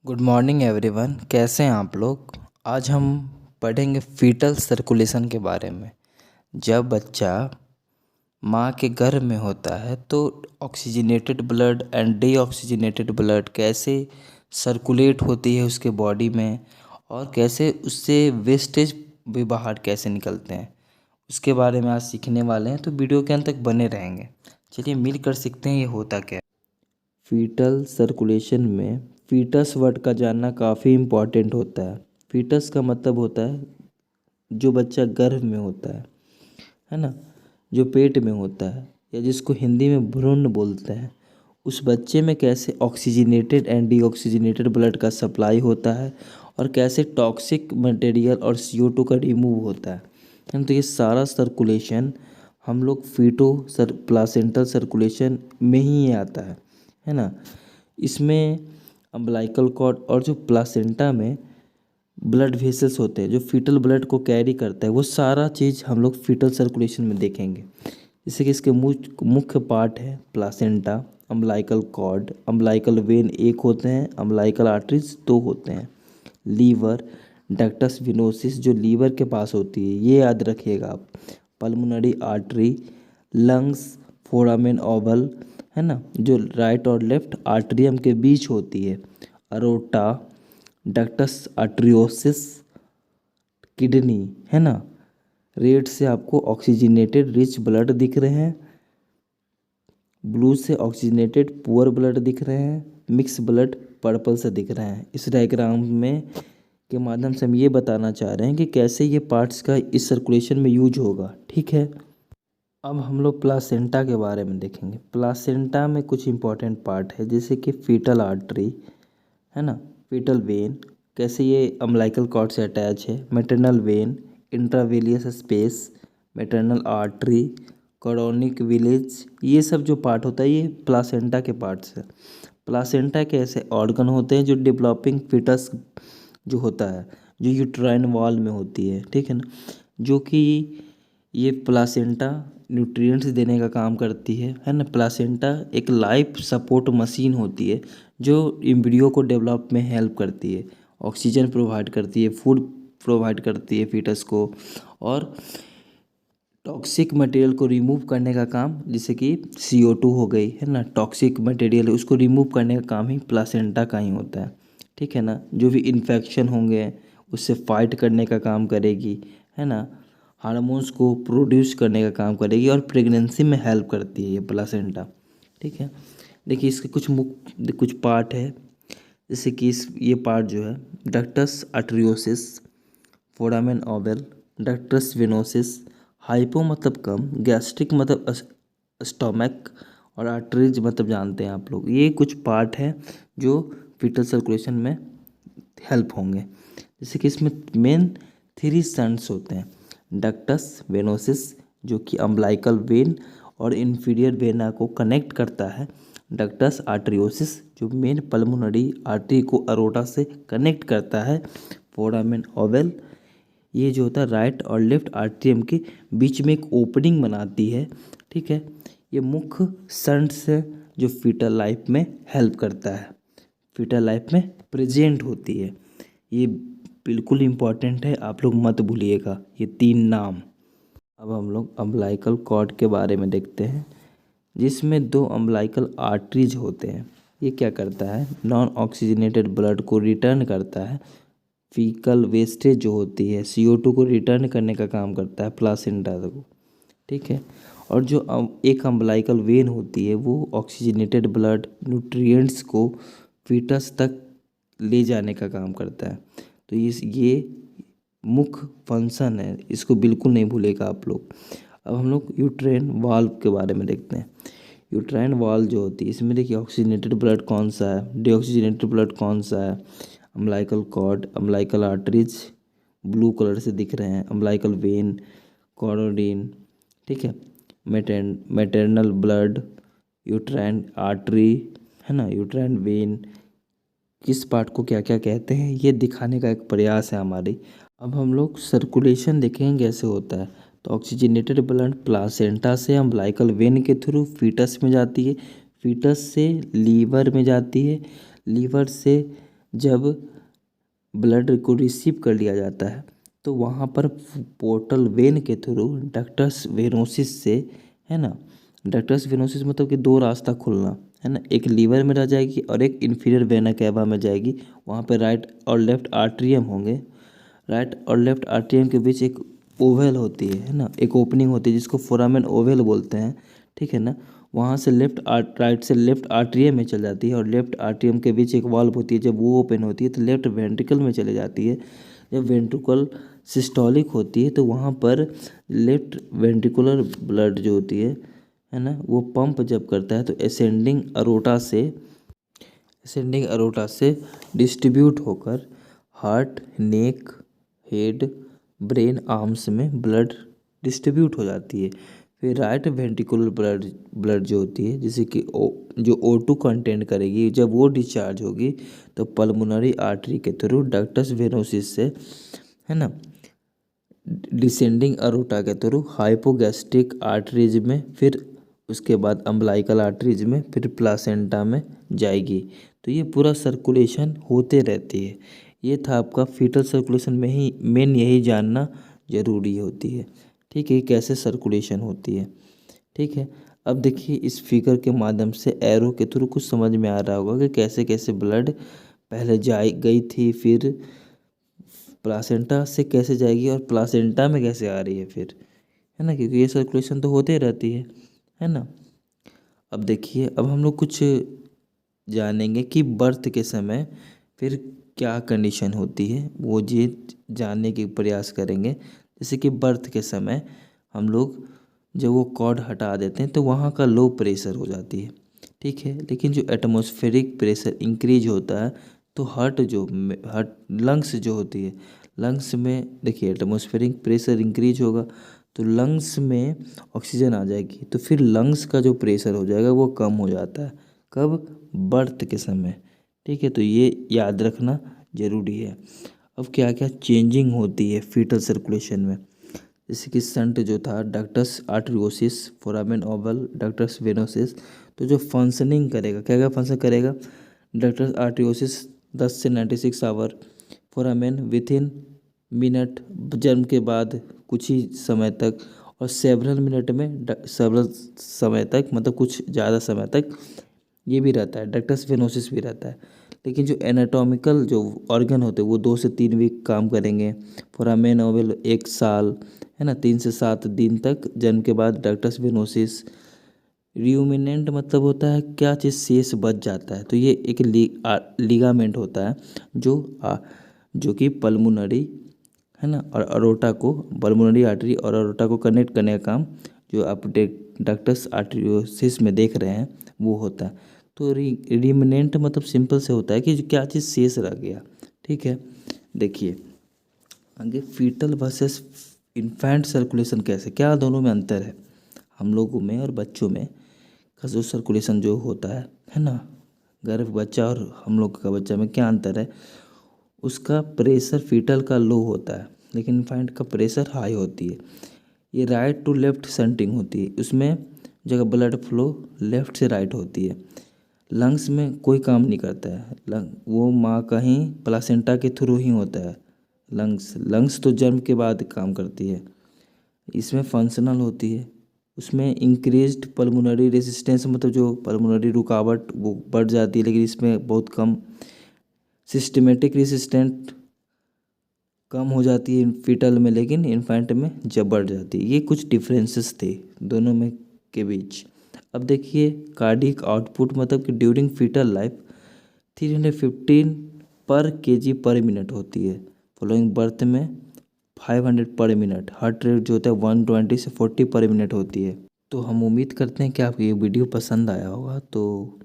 Good morning everyone. कैसे हैं आप लोग। आज हम पढ़ेंगे फीटल सर्कुलेशन के बारे में। जब बच्चा माँ के गर्भ में होता है तो oxygenated blood and deoxygenated blood कैसे सर्कुलेट होती है उसके बॉडी में और कैसे उससे वेस्टेज भी बाहर कैसे निकलते हैं उसके बारे में आज सीखने वाले हैं। तो वीडियो के अंत तक बने रहेंगे। चलिए मिलकर सीखते हैं ये होता क्या है। फीटल सर्कुलेशन में फीटस वर्ड का जानना काफ़ी इम्पॉर्टेंट होता है। फीटस का मतलब होता है जो बच्चा गर्भ में होता है ना, जो पेट में होता है या जिसको हिंदी में भ्रूण बोलते हैं। उस बच्चे में कैसे ऑक्सीजनेटेड एंड डीऑक्सीजनेटेड ब्लड का सप्लाई होता है और कैसे टॉक्सिक मटेरियल और CO2 का रिमूव होता है। तो ये सारा सर्कुलेशन हम लोग प्लासेंटल सर्कुलेशन में ही आता है ना। इसमें अम्बलाइकल कॉर्ड और जो प्लासेंटा में ब्लड वेसल्स होते हैं जो फीटल ब्लड को कैरी करता है, वो सारा चीज़ हम लोग फीटल सर्कुलेशन में देखेंगे। जैसे कि इसके मुख्य पार्ट है placenta, umbilical cord, umbilical vein एक होते हैं, अम्बलाइकल आर्टरीज दो होते हैं, लीवर, डक्टस विनोसिस जो लीवर के पास होती है ये याद रखिएगा आप, pulmonary artery, lungs, foramen ovale है ना जो राइट और लेफ्ट आर्टरियम के बीच होती है, अरोटा, डक्टस आर्टरियोसिस, किडनी है ना। रेड से आपको ऑक्सीजनेटेड रिच ब्लड दिख रहे हैं, ब्लू से ऑक्सीजनेटेड पुअर ब्लड दिख रहे हैं, मिक्स ब्लड पर्पल से दिख रहे हैं। इस डायग्राम में के माध्यम से हम ये बताना चाह रहे हैं कि कैसे ये पार्ट्स का इस सर्कुलेशन में यूज होगा। ठीक है, अब हम लोग प्लासेंटा के बारे में देखेंगे। प्लासेंटा में कुछ इंपॉर्टेंट पार्ट है जैसे कि फीटल आर्टरी है ना, फीटल वेन कैसे ये अम्बलाइकल कॉर्ड से अटैच है, maternal vein, intervillous space, maternal artery, chorionic villi, ये सब जो पार्ट होता है ये प्लासेंटा के पार्ट्स है। प्लासेंटा के ऐसे ऑर्गन होते हैं जो डेवलपिंग फीटस जो होता है जो यूट्राइन वॉल में होती है, ठीक है ना, जो कि ये प्लासेंटा न्यूट्रिएंट्स देने का काम करती है ना। प्लासेंटा एक लाइफ सपोर्ट मशीन होती है जो एम्ब्रियो को डेवलप में हेल्प करती है, ऑक्सीजन प्रोवाइड करती है, फूड प्रोवाइड करती है फीटस को, और टॉक्सिक मटेरियल को रिमूव करने का काम जैसे कि CO2 हो गई है ना, टॉक्सिक मटेरियल उसको रिमूव करने का काम ही प्लासेंटा का ही होता है। ठीक है ना, जो भी इन्फेक्शन होंगे उससे फाइट करने का काम करेगी है ना, हार्मोन्स को प्रोड्यूस करने का काम करेगी और प्रेगनेंसी में हेल्प करती है ये प्लासेंटा। ठीक है, देखिए इसके कुछ पार्ट है जैसे कि ये पार्ट जो है ductus arteriosus, foramen ovale, ductus venosus, hypo मतलब कम, गैस्ट्रिक मतलब स्टोमक, और आर्टरीज मतलब जानते हैं आप लोग। ये कुछ पार्ट है जो फीटल सर्कुलेशन में हेल्प होंगे। जैसे कि इसमें मेन 3 शंट्स होते हैं, डक्टस वेनोसिस जो कि अम्बलाइकल वेन और इंफीरियर वेना को कनेक्ट करता है, डक्टस आर्टरियोसिस जो मेन पल्मोनरी आर्टरी को अरोटा से कनेक्ट करता है, फोरामेन ओवल ये जो होता है राइट और लेफ्ट आर्टरियम के बीच में एक ओपनिंग बनाती है। ठीक है, ये मुख्य शंट्स है जो फीटल लाइफ में हेल्प करता है, फीटल लाइफ में प्रेजेंट होती है। ये बिल्कुल इम्पॉर्टेंट है, आप लोग मत भूलिएगा ये 3 नाम। अब हम लोग अम्बलाइकल कॉर्ड के बारे में देखते हैं जिसमें 2 अम्बलाइकल आर्टरीज होते हैं। ये क्या करता है, नॉन ऑक्सीजनेटेड ब्लड को रिटर्न करता है, फीकल वेस्टेज जो होती है CO2 को रिटर्न करने का काम करता है प्लासेंटा को। ठीक है, और जो एक अम्बलाइकल वेन होती है वो ऑक्सीजनेटेड ब्लड न्यूट्रिएंट्स को फीटस तक ले जाने का काम करता है। तो ये मुख्य फंक्शन है, इसको बिल्कुल नहीं भूलेगा आप लोग। अब हम लोग यूट्राइन वाल्व के बारे में देखते हैं। यूट्राइन वाल्व जो होती है इसमें देखिए ऑक्सीजनेटेड ब्लड कौन सा है, डीऑक्सीजनेटेड ब्लड कौन सा है, umbilical cord, umbilical arteries blue colour से दिख रहे हैं, अम्बलाइकल वेन, कॉर्डोनिन, ठीक है, मैटरनल ब्लड, यूट्राइन आर्टरी है ना, यूट्राइन वेन, किस पार्ट को क्या क्या कहते हैं ये दिखाने का एक प्रयास है हमारी। अब हम लोग सर्कुलेशन देखेंगे कैसे होता है। तो ऑक्सीजनेटेड ब्लड प्लासेंटा से अम्बलाइकल वेन के थ्रू फीटस में जाती है, फीटस से लीवर में जाती है, लीवर से जब ब्लड को रिसीव कर लिया जाता है तो वहाँ पर पोर्टल वेन के थ्रू डक्टस वेनोसिस से, है ना, डक्टस वेनोसिस मतलब कि दो रास्ता खुलना, है ना, एक लीवर में रह जाएगी और एक इन्फीरियर वेना कैवा में जाएगी। वहाँ पे राइट और लेफ्ट आर्ट्रियम होंगे। राइट और लेफ्ट आर्ट्रियम के बीच एक ओवल होती है ना, एक ओपनिंग होती है जिसको फोरामेन ओवल बोलते हैं, ठीक है ना। वहाँ से राइट से लेफ्ट आर्ट्रियम में चल जाती है और लेफ्ट आर्ट्रियम के बीच एक वाल्व होती है। जब वो ओपन होती है तो लेफ्ट वेंट्रिकल में चले जाती है। जब वेंट्रिकल सिस्टोलिक होती है तो वहाँ पर लेफ्ट वेंट्रिकुलर ब्लड जो होती है ना, वो पंप जब करता है तो असेंडिंग अरोटा से डिस्ट्रीब्यूट होकर हार्ट, नेक, हेड, ब्रेन, आर्म्स में ब्लड डिस्ट्रीब्यूट हो जाती है। फिर राइट वेंट्रिकुलर ब्लड जो होती है जिसे कि जो O2 कंटेंट करेगी, जब वो डिस्चार्ज होगी तो पल्मोनरी आर्टरी के थ्रू डक्टस वेनोसिस से, है ना, डिसेंडिंग अरोटा के थ्रू हाइपोगैस्ट्रिक आर्टरीज में, फिर उसके बाद अम्बलाइकल आर्टरीज में, फिर प्लासेंटा में जाएगी। तो ये पूरा सर्कुलेशन होते रहती है। ये था आपका फीटल सर्कुलेशन में ही मेन, यही जानना ज़रूरी होती है, ठीक है, कैसे सर्कुलेशन होती है, ठीक है। अब देखिए इस फिगर के माध्यम से एरो के थ्रू कुछ समझ में आ रहा होगा कि कैसे कैसे ब्लड पहले गई थी, फिर प्लासेंटा से कैसे जाएगी और प्लासेंटा में कैसे आ रही है फिर, है ना, क्योंकि ये सर्कुलेशन तो होते रहती है ना। अब देखिए अब हम लोग कुछ जानेंगे कि बर्थ के समय फिर क्या कंडीशन होती है, वो ये जानने की प्रयास करेंगे। जैसे कि बर्थ के समय हम लोग जब वो कॉर्ड हटा देते हैं तो वहाँ का लो प्रेशर हो जाती है, ठीक है। लेकिन जो एटमॉस्फेरिक प्रेशर इंक्रीज होता है तो हार्ट लंग्स जो होती है, लंग्स में देखिए एटमॉस्फेरिक प्रेशर इंक्रीज होगा तो लंग्स में ऑक्सीजन आ जाएगी, तो फिर लंग्स का जो प्रेशर हो जाएगा वो कम हो जाता है। कब? बर्थ के समय, ठीक है। तो ये याद रखना ज़रूरी है। अब क्या क्या चेंजिंग होती है फीटल सर्कुलेशन में, जैसे कि संट जो था ductus arteriosus, foramen ovale, ductus venosus, तो जो फंक्शनिंग करेगा, क्या क्या फंक्शन करेगा, डक्टस आर्टरियोसिस 10 से 96 आवर, फोरामेन विथिन मिनट, जन्म के बाद कुछ ही समय तक, और सेवरल समय तक, मतलब कुछ ज़्यादा समय तक ये भी रहता है, डक्टस वेनोसिस भी रहता है। लेकिन जो एनाटॉमिकल जो ऑर्गन होते हैं वो 2 से 3 वीक काम करेंगे। फोरामेन ओवल 1 साल, है ना, 3 से 7 दिन तक जन्म के बाद डक्टस वेनोसिस। रियूमिनेंट मतलब होता है क्या चीज़ शेष बच जाता है, तो ये एक लिगामेंट होता है जो कि पल्मोनरी, है ना, और अरोटा को, पल्मोनरी आर्टरी और अरोटा को कनेक्ट करने का काम जो आप डक्टस आर्टरियोसिस में देख रहे हैं वो होता है। तो रिमिनेंट मतलब सिंपल से होता है कि क्या चीज़ शेष रह गया, ठीक है। देखिए आगे फीटल वर्सेस इन्फेंट सर्कुलेशन कैसे, क्या दोनों में अंतर है, हम लोगों में और बच्चों में का जो सर्कुलेशन जो होता है ना, गर्भ बच्चा और हम लोग का बच्चा में क्या अंतर है। उसका प्रेशर फीटल का लो होता है लेकिन इन्फेंट का प्रेशर हाई होती है। ये राइट टू लेफ्ट सेंटिंग होती है, उसमें जगह ब्लड फ्लो लेफ्ट से राइट होती है। लंग्स में कोई काम नहीं करता है, वो माँ का ही प्लासेंटा के थ्रू ही होता है। लंग्स तो जन्म के बाद काम करती है। इसमें फंक्शनल होती है, उसमें इंक्रीज्ड पल्मोनरी रेजिस्टेंस, मतलब जो पल्मोनरी रुकावट वो बढ़ जाती है, लेकिन इसमें बहुत कम सिस्टमेटिक रेजिस्टेंट कम हो जाती है फीटल में, लेकिन इन्फेंट में जब बढ़ जाती है। ये कुछ डिफरेंसेस थे दोनों में के बीच। अब देखिए कार्डिक आउटपुट मतलब कि ड्यूरिंग फीटल लाइफ 315 पर केजी पर मिनट होती है। फॉलोइंग बर्थ में 500 पर मिनट। हार्ट रेट जो होता है 120 से 40 पर मिनट होती है। तो हम उम्मीद करते हैं कि आपको ये वीडियो पसंद आया होगा। तो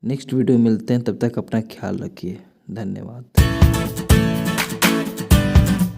नेक्स्ट वीडियो मिलते हैं, तब तक अपना ख्याल रखिए। धन्यवाद।